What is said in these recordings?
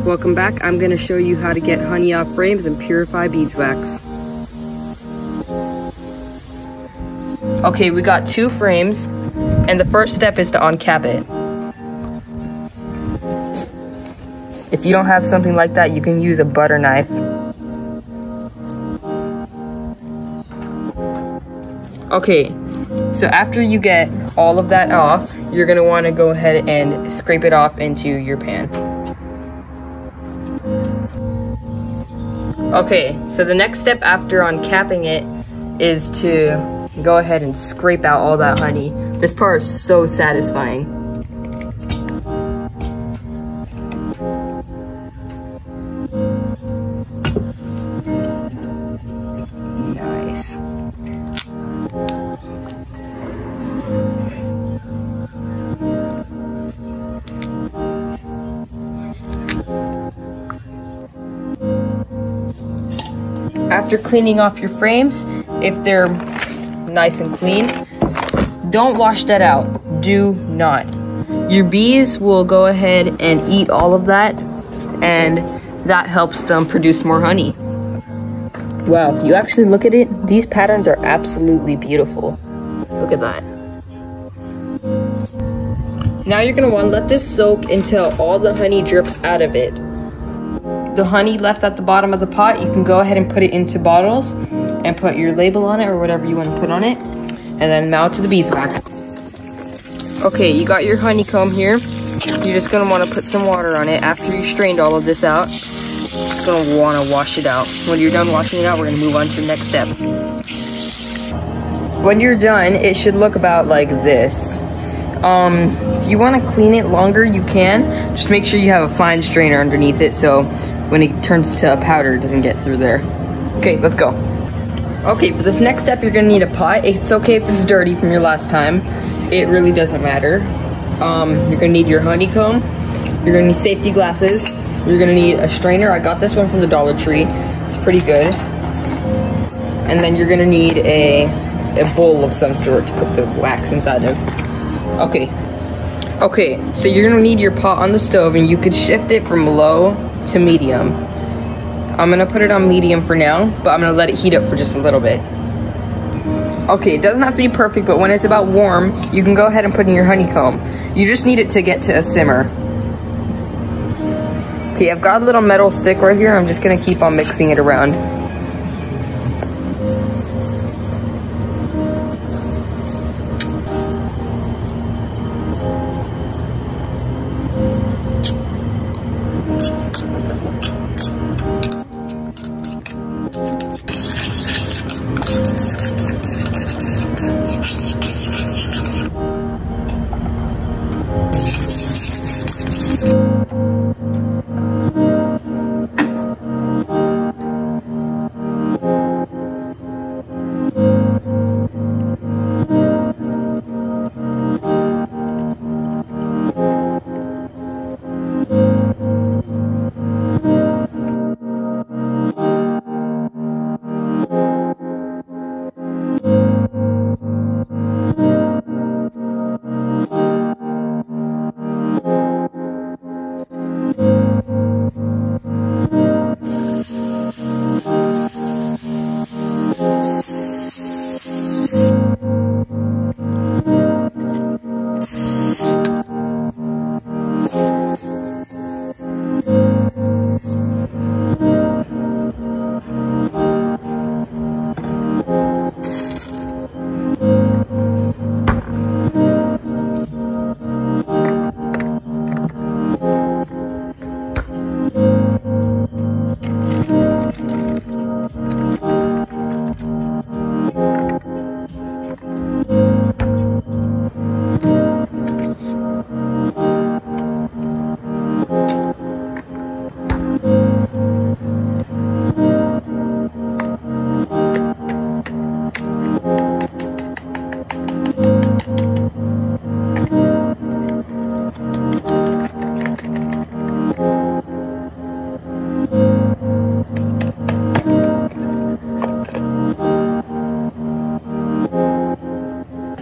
Welcome back. I'm going to show you how to get honey off frames and purify beeswax. Okay, we got 2 frames, and the first step is to uncap it. If you don't have something like that, you can use a butter knife. Okay, so after you get all of that off, you're gonna wanna go ahead and scrape it off into your pan. Okay, so the next step after uncapping it is to go ahead and scrape out all that honey. This part is so satisfying. Nice. After cleaning off your frames, if they're nice and clean, don't wash that out. Do not. Your bees will go ahead and eat all of that, and that helps them produce more honey. Wow, if you actually look at it, these patterns are absolutely beautiful. Look at that. Now you're gonna want to let this soak until all the honey drips out of it. The honey left at the bottom of the pot, you can go ahead and put it into bottles and put your label on it or whatever you want to put on it, and then mount to the beeswax. Okay, you got your honeycomb here. You're just gonna want to put some water on it after you strained all of this out. Just gonna want to wash it out. When you're done washing it out, we're gonna move on to the next step. When you're done, it should look about like this. If you want to clean it longer, you can. Just make sure you have a fine strainer underneath it so when it turns into a powder, it doesn't get through there. Okay, let's go. Okay, for this next step, you're gonna need a pot. It's okay if it's dirty from your last time. It really doesn't matter. You're gonna need your honeycomb. You're gonna need safety glasses. You're gonna need a strainer. I got this one from the Dollar Tree. It's pretty good. And then you're gonna need a bowl of some sort to put the wax inside of. Okay, so you're gonna need your pot on the stove, and you could shift it from low to medium. I'm gonna put it on medium for now, but I'm gonna let it heat up for just a little bit. Okay, it doesn't have to be perfect, but when it's about warm, you can go ahead and put in your honeycomb. You just need it to get to a simmer. Okay, I've got a little metal stick right here. I'm just gonna keep on mixing it around.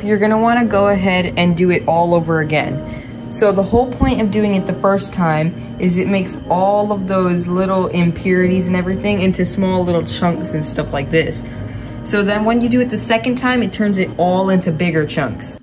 You're gonna wanna go ahead and do it all over again. So the whole point of doing it the first time is it makes all of those little impurities and everything into small little chunks and stuff like this. So then when you do it the second time, it turns it all into bigger chunks.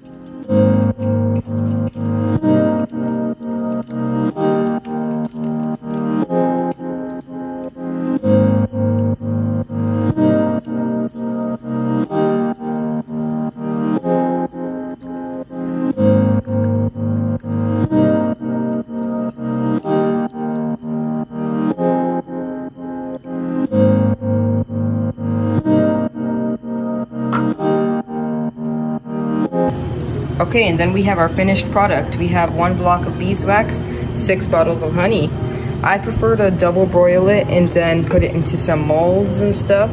Okay, and then we have our finished product. We have 1 block of beeswax, 6 bottles of honey. I prefer to double broil it and then put it into some molds and stuff.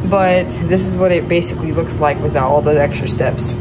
But this is what it basically looks like without all the extra steps.